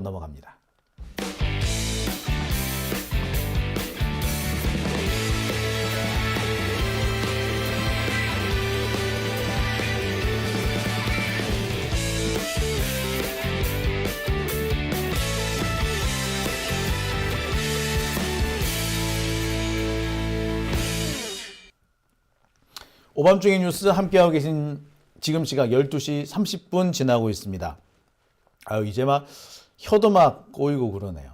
넘어갑니다. 오밤중의 뉴스 함께하고 계신 지금 시각 12시 30분 지나고 있습니다. 아유, 이제 막 혀도 막 꼬이고 그러네요.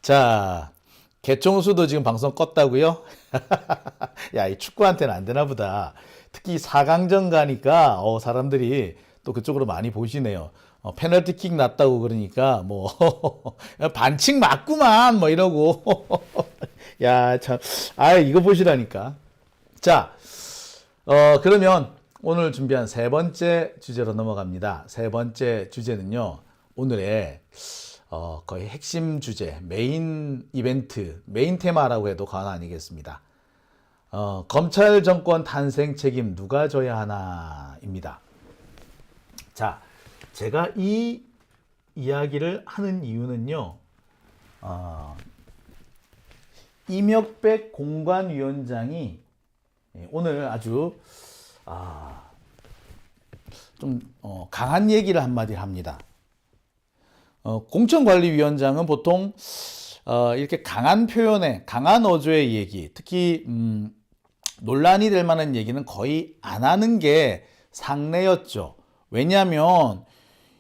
자, 개총수도 지금 방송 껐다고요? 야, 이 축구한테는 안 되나 보다. 특히 4강전 가니까 사람들이 또 그쪽으로 많이 보시네요. 페널티킥 났다고 그러니까 뭐 반칙 맞구만 뭐 이러고 야, 참, 이거 보시라니까. 자, 그러면 오늘 준비한 세 번째 주제로 넘어갑니다. 세 번째 주제는요, 오늘의 거의 핵심 주제, 메인 이벤트, 메인 테마라고 해도 과언 아니겠습니다. 검찰 정권 탄생 책임 누가 져야 하나입니다. 자, 제가 이 이야기를 하는 이유는요, 이명백 공관위원장이 오늘 아주 좀 강한 얘기를 한마디 합니다. 공천관리위원장은 보통 이렇게 강한 표현에 강한 어조의 얘기, 특히 논란이 될 만한 얘기는 거의 안 하는 게 상례였죠. 왜냐하면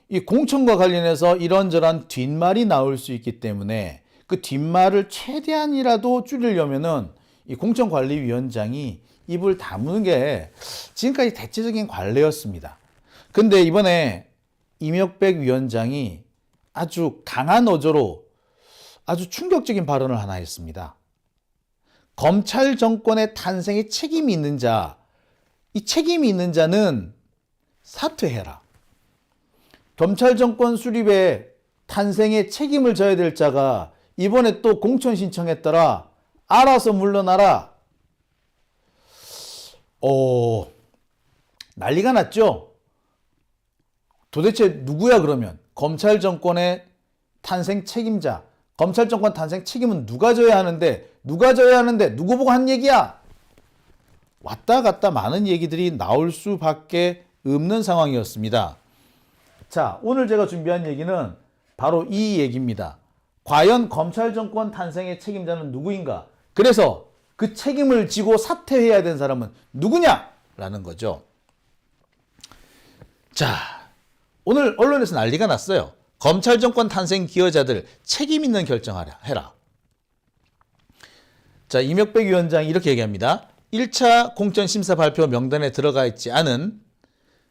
이 공천과 관련해서 이런저런 뒷말이 나올 수 있기 때문에 그 뒷말을 최대한이라도 줄이려면은 이 공천관리위원장이 입을 다무는 게 지금까지 대체적인 관례였습니다. 근데 이번에 이명백 위원장이 아주 강한 어조로 아주 충격적인 발언을 하나 했습니다. 검찰 정권의 탄생에 책임이 있는 자, 이 책임이 있는 자는 사퇴해라. 검찰 정권 수립에 탄생에 책임을 져야 될 자가 이번에 또 공천 신청했더라. 알아서 물러나라. 난리가 났죠. 도대체 누구야 그러면? 검찰 정권의 탄생 책임자. 검찰 정권 탄생 책임은 누가 져야 하는데 누구 보고 한 얘기야? 왔다 갔다 많은 얘기들이 나올 수밖에 없는 상황이었습니다. 자, 오늘 제가 준비한 얘기는 바로 이 얘기입니다. 과연 검찰 정권 탄생의 책임자는 누구인가? 그래서 그 책임을 지고 사퇴해야 되는 사람은 누구냐라는 거죠. 자, 오늘 언론에서 난리가 났어요. 검찰 정권 탄생 기여자들 책임 있는 결정하라 해라. 자, 이명백 위원장이 이렇게 얘기합니다. 1차 공천심사 발표 명단에 들어가 있지 않은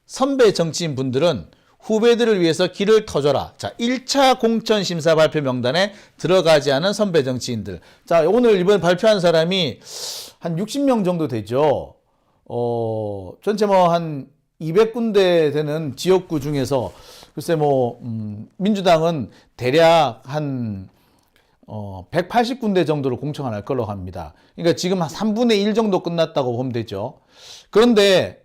선배 정치인 분들은 후배들을 위해서 길을 터줘라. 자, 1차 공천심사 발표 명단에 들어가지 않은 선배 정치인들. 자, 오늘 이번 발표한 사람이 한 60명 정도 되죠. 전체 한 200군데 되는 지역구 중에서 글쎄 민주당은 대략 한 180군데 정도를 공천할 걸로 합니다. 그러니까 지금 한 3분의 1 정도 끝났다고 보면 되죠. 그런데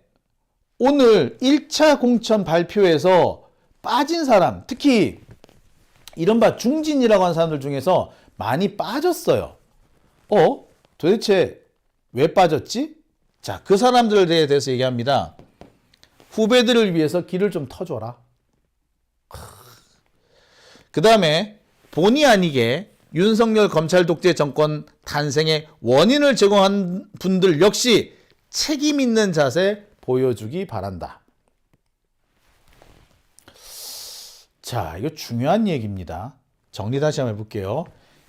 오늘 1차 공천 발표에서 빠진 사람, 특히 이른바 중진이라고 하는 사람들 중에서 많이 빠졌어요. 도대체 왜 빠졌지? 자, 그 사람들에 대해서 얘기합니다. 후배들을 위해서 길을 좀 터줘라. 그 다음에 본의 아니게 윤석열 검찰 독재 정권 탄생의 원인을 제공한 분들 역시 책임 있는 자세 보여주기 바란다. 자, 이거 중요한 얘기입니다. 정리 다시 한번 해볼게요.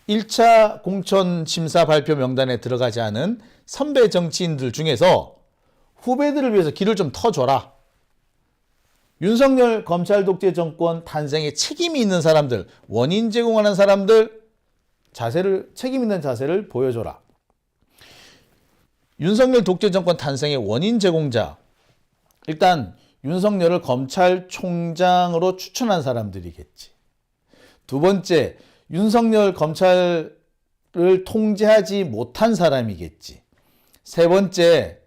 1차 공천 심사 발표 명단에 들어가지 않은 선배 정치인들 중에서 후배들을 위해서 길을 좀 터줘라. 윤석열 검찰 독재 정권 탄생에 책임이 있는 사람들, 원인 제공하는 사람들 책임 있는 자세를 보여줘라. 윤석열 독재 정권 탄생의 원인 제공자, 일단 윤석열을 검찰총장으로 추천한 사람들이겠지. 두 번째, 윤석열 검찰을 통제하지 못한 사람이겠지. 세 번째,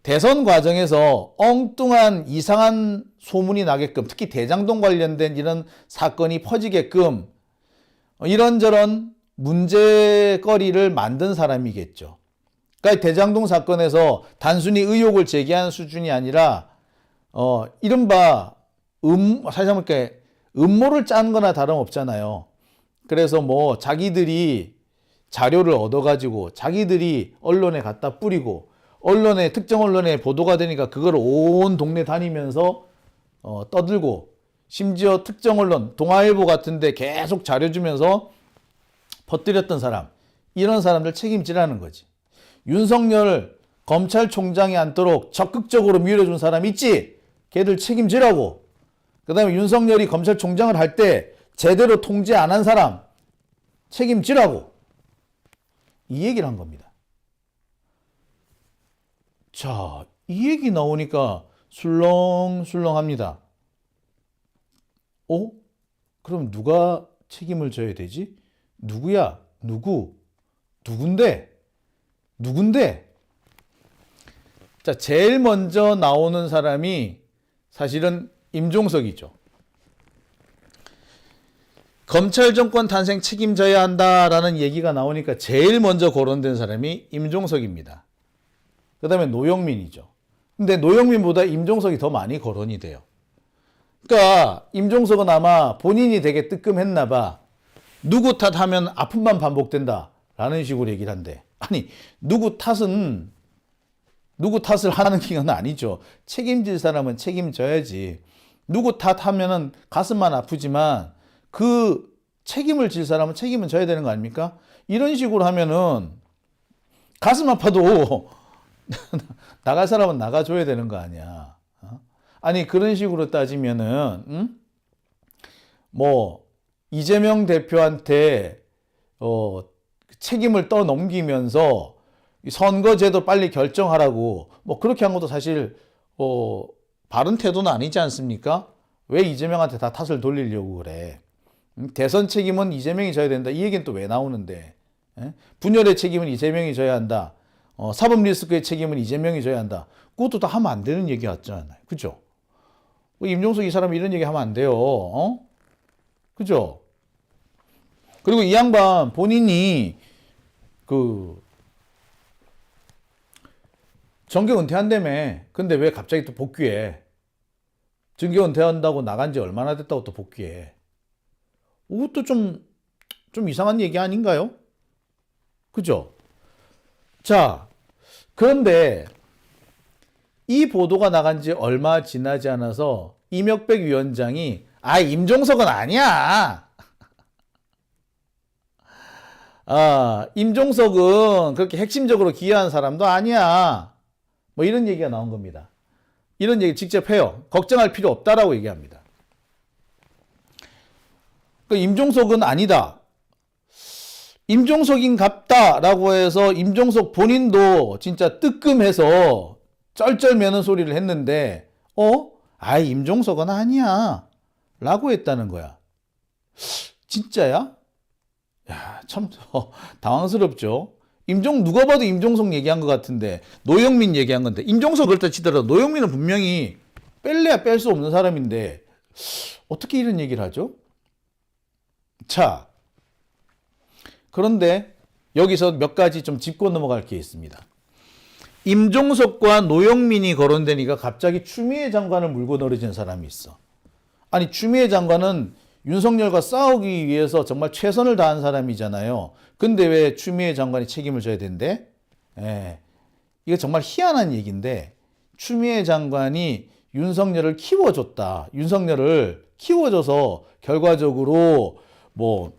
대선 과정에서 엉뚱한 이상한 소문이 나게끔, 특히 대장동 관련된 이런 사건이 퍼지게끔 이런저런 문제거리를 만든 사람이겠죠. 그러니까 대장동 사건에서 단순히 의혹을 제기하는 수준이 아니라 이른바 사실 말해 음모를 짠 거나 다름없잖아요. 그래서 뭐 자기들이 자료를 얻어가지고 자기들이 언론에 갖다 뿌리고 특정 언론에 보도가 되니까 그걸 온 동네 다니면서 떠들고, 심지어 특정 언론 동아일보 같은데 계속 자료 주면서 퍼뜨렸던 사람, 이런 사람들 책임지라는 거지. 윤석열 검찰총장이 앉도록 적극적으로 밀어준 사람 있지? 걔들 책임지라고. 그 다음에 윤석열이 검찰총장을 할 때 제대로 통제 안 한 사람 책임지라고. 이 얘기를 한 겁니다. 자, 이 얘기 나오니까 술렁술렁합니다. 그럼 누가 책임을 져야 되지? 누구야? 누군데? 자, 제일 먼저 나오는 사람이 사실은 임종석이죠. 검찰 정권 탄생 책임져야 한다라는 얘기가 나오니까 제일 먼저 거론된 사람이 임종석입니다. 그 다음에 노영민이죠. 근데 노영민보다 임종석이 더 많이 거론이 돼요. 그러니까 임종석은 아마 본인이 되게 뜨끔했나 봐. 누구 탓하면 아픔만 반복된다 라는 식으로 얘기를 한대. 아니, 누구 탓을 하는 건 아니죠. 책임질 사람은 책임져야지. 누구 탓하면은 가슴만 아프지만 그 책임을 질 사람은 책임은 져야 되는 거 아닙니까? 이런 식으로 하면은 가슴 아파도 나갈 사람은 나가줘야 되는 거 아니야. 아니, 그런 식으로 따지면은 뭐 이재명 대표한테 책임을 떠넘기면서 선거제도 빨리 결정하라고 뭐 그렇게 한 것도 사실 바른 태도는 아니지 않습니까? 왜 이재명한테 다 탓을 돌리려고 그래? 대선 책임은 이재명이 져야 된다. 이 얘기는 또 왜 나오는데? 분열의 책임은 이재명이 져야 한다. 사법 리스크의 책임은 이재명이 져야 한다. 그것도 다 하면 안 되는 얘기 같잖아요. 그죠? 임종석 이 사람이 이런 얘기 하면 안 돼요. 그죠? 그리고 이 양반 본인이 정계 은퇴한다며. 근데 왜 갑자기 또 복귀해? 정계 은퇴한다고 나간 지 얼마나 됐다고 또 복귀해? 이것도 좀 이상한 얘기 아닌가요? 그죠? 자, 그런데 이 보도가 나간 지 얼마 지나지 않아서 이명백 위원장이 임종석은 아니야. 임종석은 그렇게 핵심적으로 기여한 사람도 아니야. 뭐 이런 얘기가 나온 겁니다. 이런 얘기 직접 해요. 걱정할 필요 없다라고 얘기합니다. 임종석은 아니다. 임종석인 같다라고 해서 임종석 본인도 진짜 뜨끔해서 쩔쩔매는 소리를 했는데 임종석은 아니야 라고 했다는 거야. 진짜야? 야, 참 당황스럽죠. 누가 봐도 임종석 얘기한 것 같은데 노영민 얘기한 건데, 임종석 그렇다 치더라도 노영민은 분명히 뺄래야 뺄 수 없는 사람인데 어떻게 이런 얘기를 하죠? 자, 그런데 여기서 몇 가지 좀 짚고 넘어갈 게 있습니다. 임종석과 노영민이 거론되니까 갑자기 추미애 장관을 물고 늘어진 사람이 있어. 아니, 추미애 장관은 윤석열과 싸우기 위해서 정말 최선을 다한 사람이잖아요. 근데 왜 추미애 장관이 책임을 져야 된대? 이거 정말 희한한 얘기인데, 추미애 장관이 윤석열을 키워줬다. 윤석열을 키워줘서 결과적으로 뭐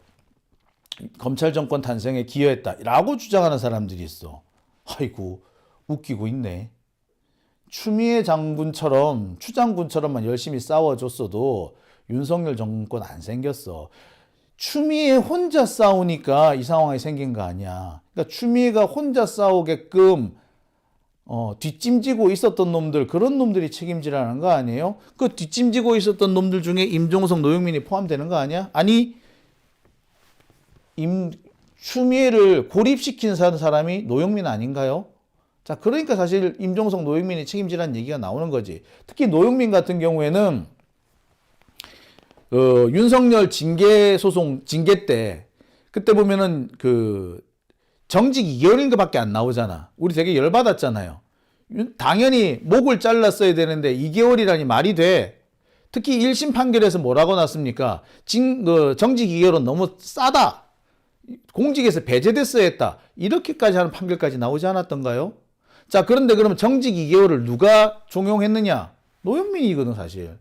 검찰 정권 탄생에 기여했다라고 주장하는 사람들이 있어. 아이고, 웃기고 있네. 추미애 장군처럼, 추장군처럼만 열심히 싸워줬어도 윤석열 정권 안 생겼어. 추미애 혼자 싸우니까 이 상황이 생긴 거 아니야. 그러니까 추미애가 혼자 싸우게끔 뒷짐지고 있었던 놈들, 그런 놈들이 책임지라는 거 아니에요? 그 뒷짐지고 있었던 놈들 중에 임종석, 노영민이 포함되는 거 아니야? 아니, 추미애를 고립시킨 사람이 노영민 아닌가요? 자, 그러니까 사실 임종석, 노영민이 책임지라는 얘기가 나오는 거지. 특히 노영민 같은 경우에는 윤석열 징계 소송, 징계 때 그때 보면은 그 정직 2개월인가밖에 안 나오잖아. 우리 되게 열받았잖아요. 당연히 목을 잘랐어야 되는데 2개월이라니 말이 돼. 특히 1심 판결에서 뭐라고 났습니까? 정직 2개월은 너무 싸다. 공직에서 배제됐어야 했다. 이렇게까지 하는 판결까지 나오지 않았던가요? 자, 그런데 그러면 정직 2개월을 누가 종용했느냐? 노영민이거든, 사실.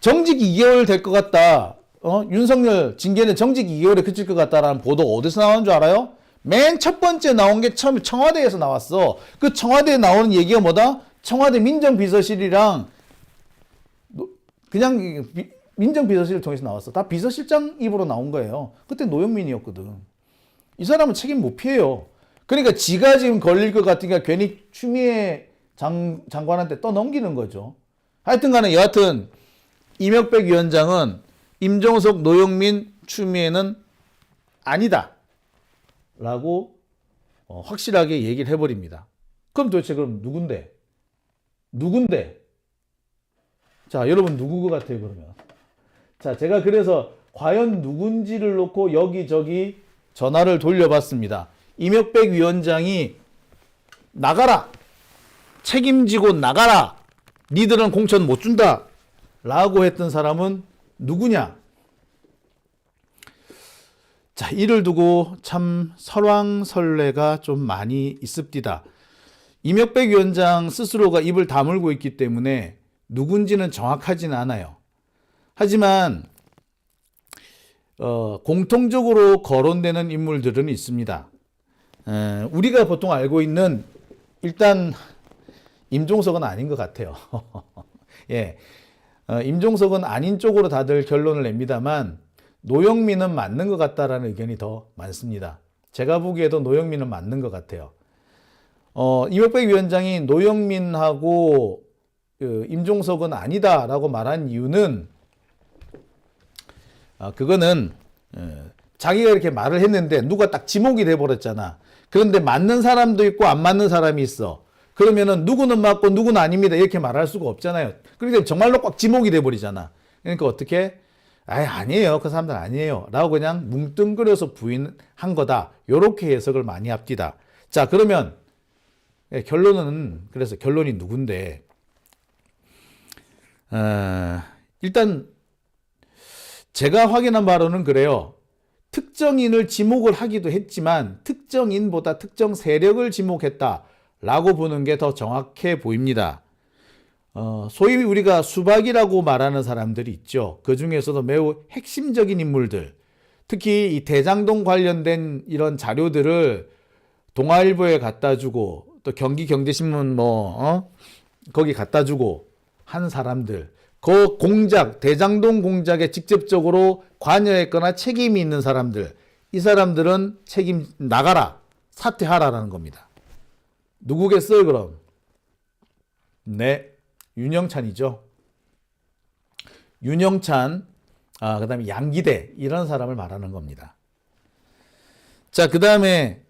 정직 2개월 될 것 같다. 윤석열 징계는 정직 2개월에 그칠 것 같다라는 보도가 어디서 나온 줄 알아요? 맨 첫 번째 나온 게 처음 청와대에서 나왔어. 그 청와대에 나오는 얘기가 뭐다? 청와대 민정비서실이랑 그냥 민정비서실을 통해서 나왔어. 다 비서실장 입으로 나온 거예요. 그때 노영민이었거든. 이 사람은 책임 못 피해요. 그러니까 지가 지금 걸릴 것 같으니까 괜히 추미애 장관한테 떠넘기는 거죠. 하여튼 간에 여하튼 이명박 위원장은 임종석, 노영민, 추미애는 아니다 라고 확실하게 얘기를 해버립니다. 그럼 도대체 그럼 누군데? 자, 여러분 누구 것 같아요, 그러면? 자, 제가 그래서 과연 누군지를 놓고 여기저기 전화를 돌려봤습니다. 이명박 위원장이 나가라! 책임지고 나가라! 니들은 공천 못 준다! 라고 했던 사람은 누구냐? 자, 이를 두고 참 설왕설래가 좀 많이 있습니다. 이명박 위원장 스스로가 입을 다물고 있기 때문에 누군지는 정확하진 않아요. 하지만 공통적으로 거론되는 인물들은 있습니다. 우리가 보통 알고 있는 일단 임종석은 아닌 것 같아요. 예, 임종석은 아닌 쪽으로 다들 결론을 냅니다만 노영민은 맞는 것 같다라는 의견이 더 많습니다. 제가 보기에도 노영민은 맞는 것 같아요. 이명박 위원장이 노영민하고 임종석은 아니다라고 말한 이유는 그거는 자기가 이렇게 말을 했는데 누가 딱 지목이 돼버렸잖아. 그런데 맞는 사람도 있고 안 맞는 사람이 있어. 그러면은 누구는 맞고 누구는 아닙니다 이렇게 말할 수가 없잖아요. 그러니까 정말로 꽉 지목이 돼버리잖아. 그러니까 어떻게? 아니에요. 그 사람들 아니에요. 라고 그냥 뭉뚱그려서 부인한 거다. 요렇게 해석을 많이 합디다. 자, 그러면 그래서 결론이 누군데? 일단 제가 확인한 바로는 그래요. 특정인을 지목을 하기도 했지만 특정인보다 특정 세력을 지목했다라고 보는 게 더 정확해 보입니다. 소위 우리가 수박이라고 말하는 사람들이 있죠. 그 중에서도 매우 핵심적인 인물들, 특히 이 대장동 관련된 이런 자료들을 동아일보에 갖다 주고 또 경기경제신문 거기 갖다 주고 한 사람들, 그 공작, 대장동 공작에 직접적으로 관여했거나 책임이 있는 사람들, 이 사람들은 나가라, 사퇴하라라는 겁니다. 누구겠어요, 그럼? 네, 윤영찬이죠. 윤영찬, 그 다음에 양기대, 이런 사람을 말하는 겁니다. 자, 그 다음에,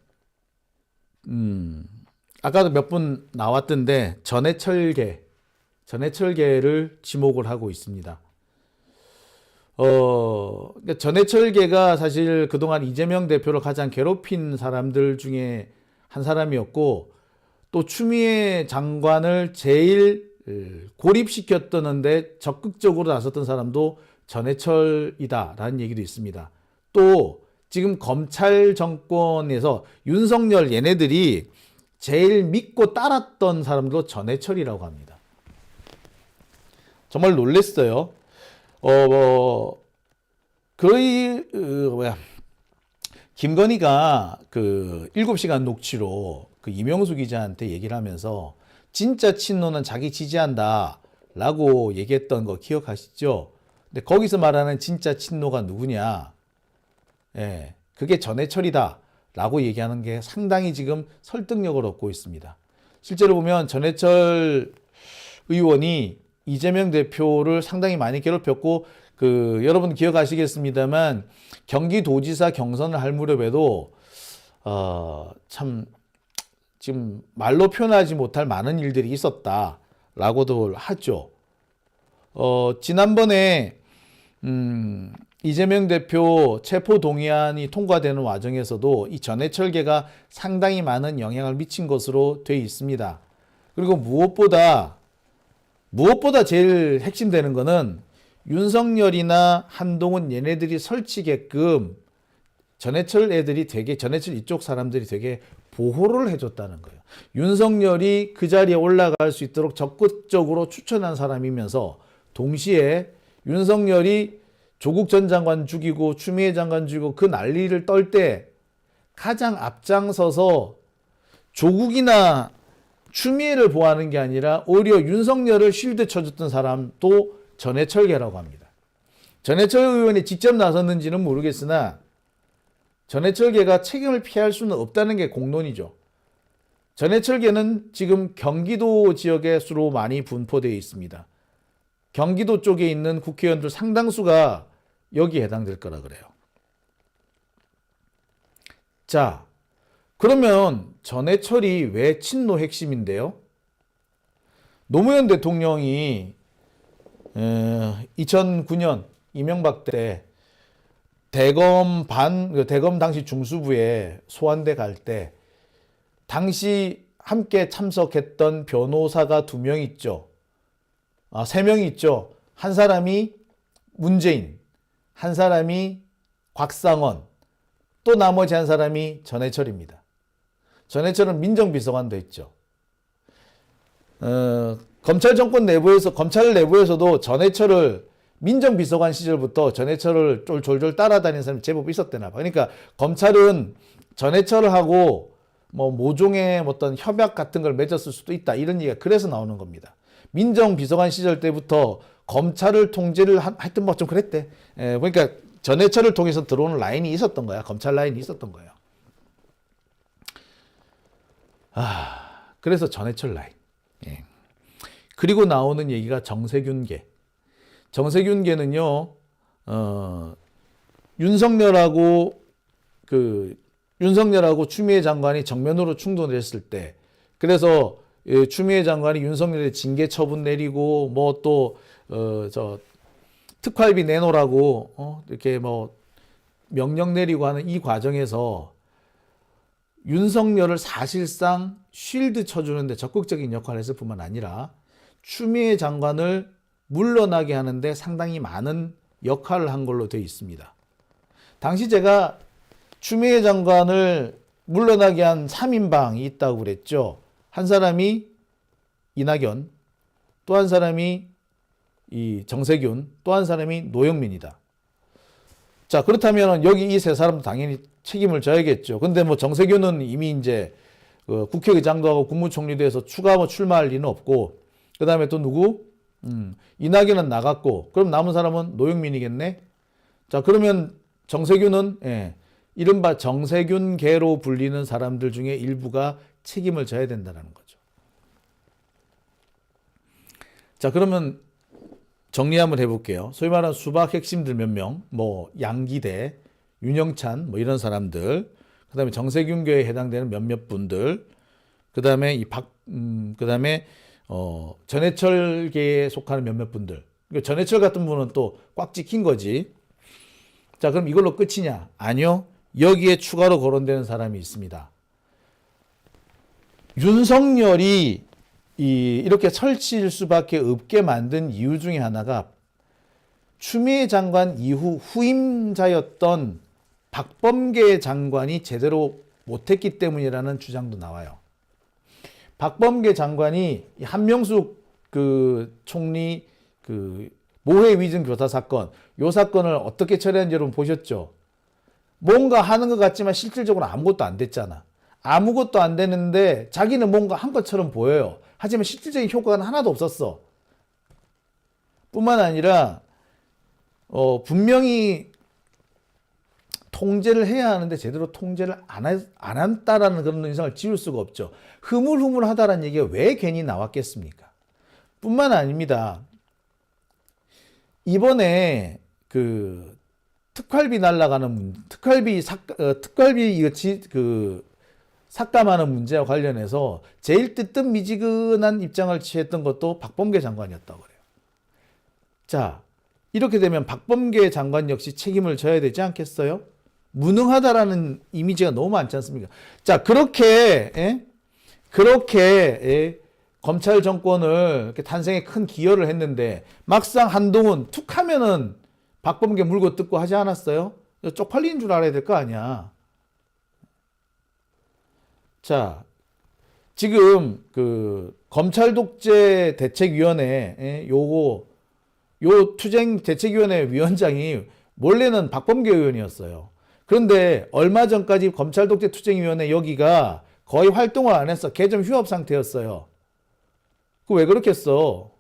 아까도 몇 분 나왔던데, 전해철계를 지목을 하고 있습니다. 그러니까 전해철계가 사실 그동안 이재명 대표를 가장 괴롭힌 사람들 중에 한 사람이었고, 또 추미애 장관을 제일 고립시켰던데 적극적으로 나섰던 사람도 전해철이다라는 얘기도 있습니다. 또 지금 검찰 정권에서 윤석열 얘네들이 제일 믿고 따랐던 사람도 전해철이라고 합니다. 정말 놀랬어요. 김건희가 그 7시간 녹취로 그 이명수 기자한테 얘기를 하면서 진짜 친노는 자기 지지한다 라고 얘기했던 거 기억하시죠? 근데 거기서 말하는 진짜 친노가 누구냐? 예, 그게 전해철이다 라고 얘기하는 게 상당히 지금 설득력을 얻고 있습니다. 실제로 보면 전해철 의원이 이재명 대표를 상당히 많이 괴롭혔고, 여러분 기억하시겠습니다만 경기도지사 경선을 할 무렵에도 참 지금 말로 표현하지 못할 많은 일들이 있었다라고도 하죠. 지난번에 이재명 대표 체포 동의안이 통과되는 과정에서도 이 전해철계가 상당히 많은 영향을 미친 것으로 되어 있습니다. 그리고 무엇보다 제일 핵심되는 거는 윤석열이나 한동훈 얘네들이 설치게끔 전해철 이쪽 사람들이 되게 보호를 해줬다는 거예요. 윤석열이 그 자리에 올라갈 수 있도록 적극적으로 추천한 사람이면서 동시에 윤석열이 조국 전 장관 죽이고 추미애 장관 죽이고 그 난리를 떨 때 가장 앞장서서 조국이나 추미애를 보호하는 게 아니라 오히려 윤석열을 쉴드 쳐줬던 사람도 전해철계라고 합니다. 전해철 의원이 직접 나섰는지는 모르겠으나 전해철계가 책임을 피할 수는 없다는 게 공론이죠. 전해철계는 지금 경기도 지역에 주로 많이 분포되어 있습니다. 경기도 쪽에 있는 국회의원들 상당수가 여기에 해당될 거라 그래요. 자, 그러면 전해철이 왜 친노 핵심인데요? 노무현 대통령이 2009년 이명박 때 대검 당시 중수부에 소환대 갈 때 당시 함께 참석했던 변호사가 2명 있죠. 3명이 있죠. 한 사람이 문재인, 한 사람이 곽상원, 또 나머지 한 사람이 전해철입니다. 전해철은 민정비서관도 했죠. 검찰 정권 내부에서, 검찰 내부에서도 전해철을 민정비서관 시절부터 전해철을 졸졸 따라다니는 사람이 제법 있었대나 봐. 그러니까 검찰은 전해철하고 모종의 어떤 협약 같은 걸 맺었을 수도 있다. 이런 얘기가 그래서 나오는 겁니다. 민정비서관 시절 때부터 검찰을 통제를 하여튼 좀 그랬대. 그러니까 전해철을 통해서 들어오는 라인이 있었던 거야. 검찰 라인이 있었던 거예요. 그래서 전해철 라인. 예. 그리고 나오는 얘기가 정세균계. 정세균계는요, 윤석열하고 추미애 장관이 정면으로 충돌을 했을 때, 그래서 추미애 장관이 윤석열의 징계 처분 내리고, 특활비 내놓으라고, 이렇게 명령 내리고 하는 이 과정에서 윤석열을 사실상 쉴드 쳐주는데 적극적인 역할을 했을 뿐만 아니라 추미애 장관을 물러나게 하는데 상당히 많은 역할을 한 걸로 되어 있습니다. 당시 제가 추미애 장관을 물러나게 한 3인방이 있다고 그랬죠. 한 사람이 이낙연, 또 한 사람이 이 정세균, 또 한 사람이 노영민이다. 자, 그렇다면 여기 이 세 사람도 당연히 책임을 져야겠죠. 근데 정세균은 이미 이제 국회의장도 하고 국무총리도 해서 추가 출마할 리는 없고, 그 다음에 또 누구? 이낙연은 나갔고, 그럼 남은 사람은 노영민이겠네? 자, 그러면 정세균은, 이른바 정세균계로 불리는 사람들 중에 일부가 책임을 져야 된다는 거죠. 자, 그러면 정리 한번 해볼게요. 소위 말하는 수박 핵심들 몇 명, 양기대, 윤영찬, 이런 사람들, 그 다음에 정세균계에 해당되는 몇몇 분들, 그 다음에 전해철계에 속하는 몇몇 분들. 전해철 같은 분은 또 꽉 찍힌 거지. 자, 그럼 이걸로 끝이냐? 아니요. 여기에 추가로 거론되는 사람이 있습니다. 윤석열이 이렇게 설치일 수밖에 없게 만든 이유 중에 하나가 추미애 장관 이후 후임자였던 박범계 장관이 제대로 못했기 때문이라는 주장도 나와요. 박범계 장관이 한명숙 총리 모해 위증 교사 사건, 이 사건을 어떻게 처리한지 여러분 보셨죠? 뭔가 하는 것 같지만 실질적으로 아무것도 안 됐잖아. 아무것도 안 되는데 자기는 뭔가 한 것처럼 보여요. 하지만 실질적인 효과는 하나도 없었어. 뿐만 아니라 분명히 통제를 해야 하는데 제대로 통제를 안 했다라는 그런 인상을 지울 수가 없죠. 흐물흐물하다라는 얘기가 왜 괜히 나왔겠습니까? 뿐만 아닙니다. 이번에 특활비 날라가는 특활비 삭감하는 문제와 관련해서 제일 뜨뜻미지근한 입장을 취했던 것도 박범계 장관이었다고 그래요. 자, 이렇게 되면 박범계 장관 역시 책임을 져야 되지 않겠어요? 무능하다라는 이미지가 너무 많지 않습니까? 자, 그렇게 검찰 정권을 이렇게 탄생에 큰 기여를 했는데 막상 한동훈 툭 하면은 박범계 물고 뜯고 하지 않았어요? 쪽팔리는 줄 알아야 될 거 아니야. 자, 지금 그 검찰 독재 대책위원회 요 투쟁 대책위원회 위원장이 원래는 박범계 의원이었어요. 그런데 얼마 전까지 검찰 독재 투쟁위원회 여기가 거의 활동을 안 했어. 개점 휴업 상태였어요. 그 왜 그렇겠어?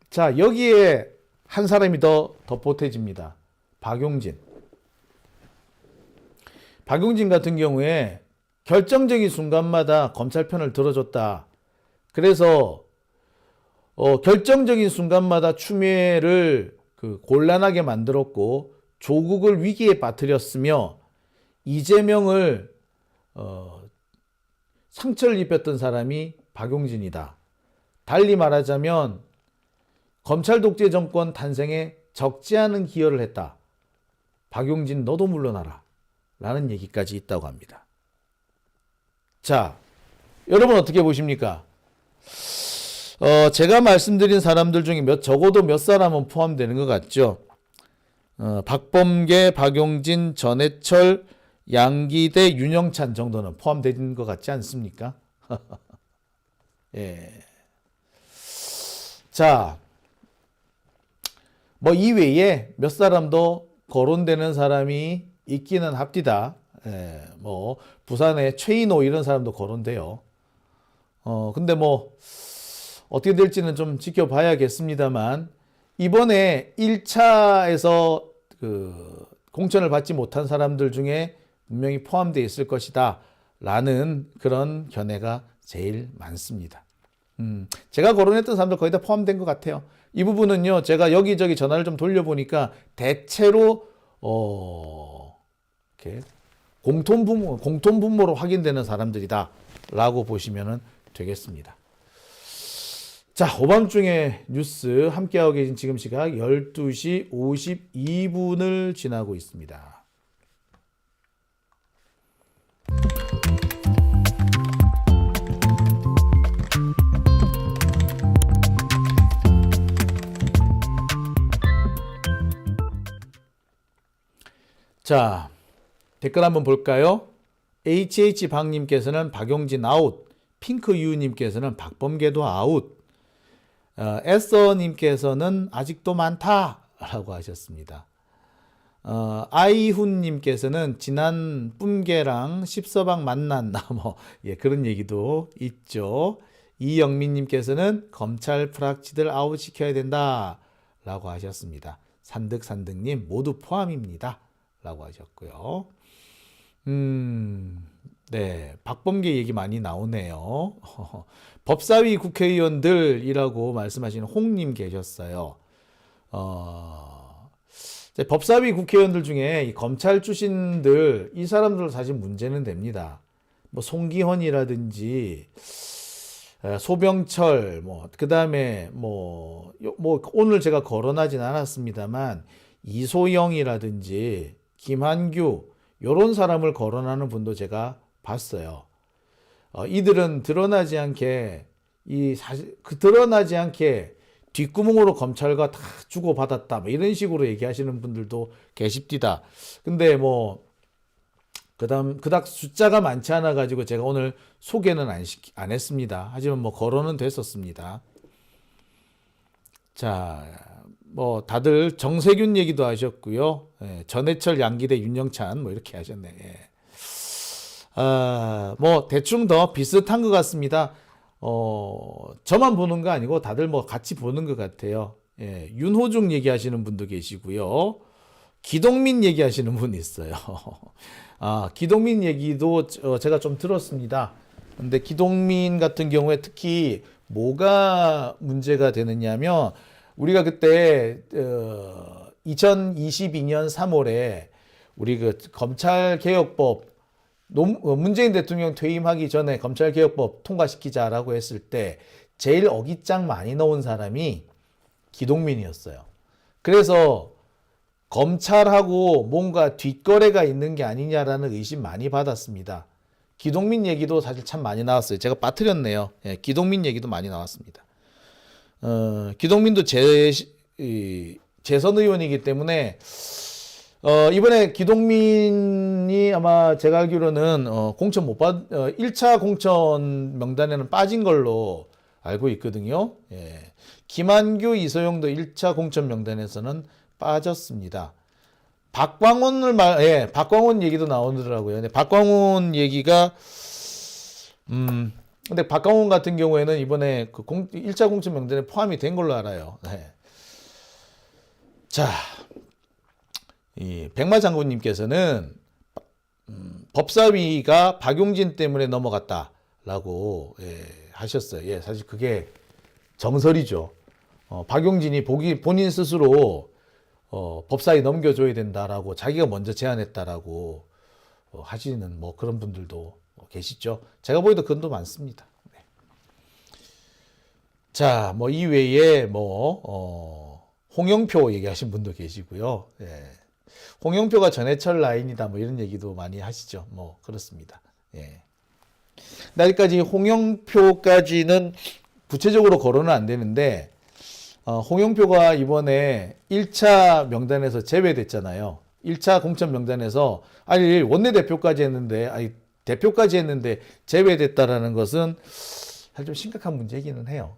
자, 여기에 한 사람이 더 보태집니다. 박용진. 박용진 같은 경우에 결정적인 순간마다 검찰 편을 들어줬다. 그래서 결정적인 순간마다 추미애를 곤란하게 만들었고 조국을 위기에 빠뜨렸으며 이재명을 상처를 입혔던 사람이 박용진이다. 달리 말하자면 검찰 독재 정권 탄생에 적지 않은 기여를 했다. 박용진 너도 물러나라. 라는 얘기까지 있다고 합니다. 자, 여러분 어떻게 보십니까? 제가 말씀드린 사람들 중에 적어도 몇 사람은 포함되는 것 같죠. 박범계, 박용진, 전해철, 양기대, 윤영찬 정도는 포함되는 것 같지 않습니까? 예. 자, 뭐 이외에 몇 사람 더 거론되는 사람이 있기는 합디다. 예, 뭐 부산의 최인호 이런 사람도 거론돼요. 근데 뭐 어떻게 될지는 좀 지켜봐야겠습니다만 이번에 1차에서 공천을 받지 못한 사람들 중에 분명히 포함되어 있을 것이다 라는 그런 견해가 제일 많습니다. 제가 거론했던 사람들 거의 다 포함된 것 같아요. 이 부분은요, 제가 여기저기 전화를 좀 돌려보니까 대체로 이렇게 공통분모로 확인되는 사람들이다 라고 보시면 되겠습니다. 자, 오밤중에 뉴스 함께하고 계신 지금 시각 12시 52분을 지나고 있습니다. 자, 댓글 한번 볼까요? HH박님께서는 박용진 아웃, 핑크유님께서는 박범계도 아웃, 에서님께서는 아직도 많다라고 하셨습니다. 아이훈님께서는 지난 뿜개랑 십서방 만났나 뭐 그런 얘기도 있죠. 이영민님께서는 검찰 프락치들 아웃시켜야 된다라고 하셨습니다. 산득산득님 모두 포함입니다. 라고 하셨고요. 네, 박범계 얘기 많이 나오네요. 법사위 국회의원들이라고 말씀하시는 홍님 계셨어요. 법사위 국회의원들 중에 이 검찰 출신들 이 사람들 사실 문제는 됩니다. 뭐 송기헌이라든지 소병철 그다음에 오늘 제가 거론하진 않았습니다만 이소영이라든지 김한규 이런 사람을 거론하는 분도 제가 봤어요. 이들은 드러나지 않게 드러나지 않게 뒷구멍으로 검찰과 다 주고받았다 이런 식으로 얘기하시는 분들도 계십디다. 근데 그닥 숫자가 많지 않아 가지고 제가 오늘 소개는 안 했습니다. 하지만 거론은 됐었습니다. 자, 다들 정세균 얘기도 하셨고요. 전해철, 양기대, 윤영찬 이렇게 하셨네. 대충 더 비슷한 것 같습니다. 저만 보는 거 아니고 다들 같이 보는 것 같아요. 윤호중 얘기하시는 분도 계시고요. 기동민 얘기하시는 분 있어요. 기동민 얘기도 제가 좀 들었습니다. 근데 기동민 같은 경우에 특히 뭐가 문제가 되느냐면 우리가 그때 2022년 3월에 우리 검찰개혁법 문재인 대통령 퇴임하기 전에 검찰개혁법 통과시키자라고 했을 때 제일 어깃장 많이 넣은 사람이 기동민이었어요. 그래서 검찰하고 뭔가 뒷거래가 있는 게 아니냐라는 의심 많이 받았습니다. 기동민 얘기도 사실 참 많이 나왔어요. 제가 빠뜨렸네요. 예, 기동민 얘기도 많이 나왔습니다. 기동민도 재선 의원이기 때문에 이번에 기동민이 아마 제가 알기로는 공천 못 받, 1차 공천 명단에는 빠진 걸로 알고 있거든요. 예. 김한규, 이소영도 1차 공천 명단에서는 빠졌습니다. 박광원 얘기도 나오더라고요. 근데 박광원 얘기가, 근데 박광원 같은 경우에는 이번에 그 1차 공천 명단에 포함이 된 걸로 알아요. 네. 자, 이 백마 장군님께서는 법사위가 박용진 때문에 넘어갔다라고 하셨어요. 예, 사실 그게 정설이죠. 박용진이 본인 스스로 법사위 넘겨줘야 된다라고 자기가 먼저 제안했다라고 하시는 뭐 그런 분들도 계시죠. 제가 보기에도 그건 더 많습니다. 네. 자, 뭐 이외에 홍영표 얘기하신 분도 계시고요. 예. 홍영표가 전해철 라인이다 뭐 이런 얘기도 많이 하시죠. 뭐 그렇습니다. 예. 아직까지 홍영표까지는 구체적으로 거론은 안 되는데 홍영표가 이번에 1차 명단에서 제외됐잖아요. 1차 공천 명단에서 원내대표까지 했는데 대표까지 했는데 제외됐다라는 것은 사실 좀 심각한 문제이기는 해요.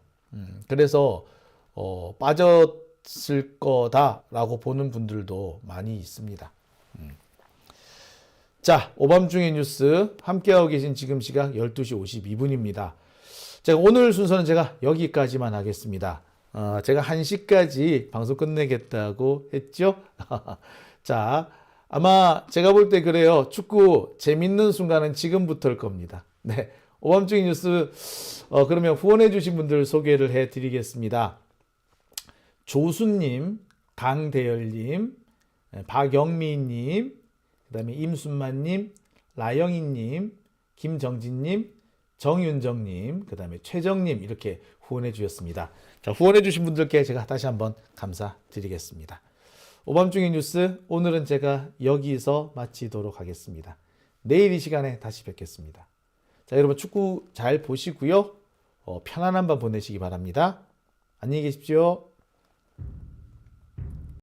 그래서 빠졌을 거다라고 보는 분들도 많이 있습니다. 자, 오밤중의 뉴스 함께하고 계신 지금 시각 12시 52분입니다. 제가 오늘 순서는 제가 여기까지만 하겠습니다. 제가 1시까지 방송 끝내겠다고 했죠? 자, 아마 제가 볼 때 그래요. 축구 재밌는 순간은 지금부터일 겁니다. 네. 오밤중의 뉴스, 그러면 후원해주신 분들 소개를 해드리겠습니다. 조수님, 강대열님, 박영미님, 그 다음에 임순만님, 라영희님, 김정진님, 정윤정님, 그 다음에 최정님 이렇게 후원해 주셨습니다. 자, 후원해 주신 분들께 제가 다시 한번 감사드리겠습니다. 오밤중의 뉴스 오늘은 제가 여기서 마치도록 하겠습니다. 내일 이 시간에 다시 뵙겠습니다. 자, 여러분 축구 잘 보시고요. 편안한 밤 보내시기 바랍니다. 안녕히 계십시오.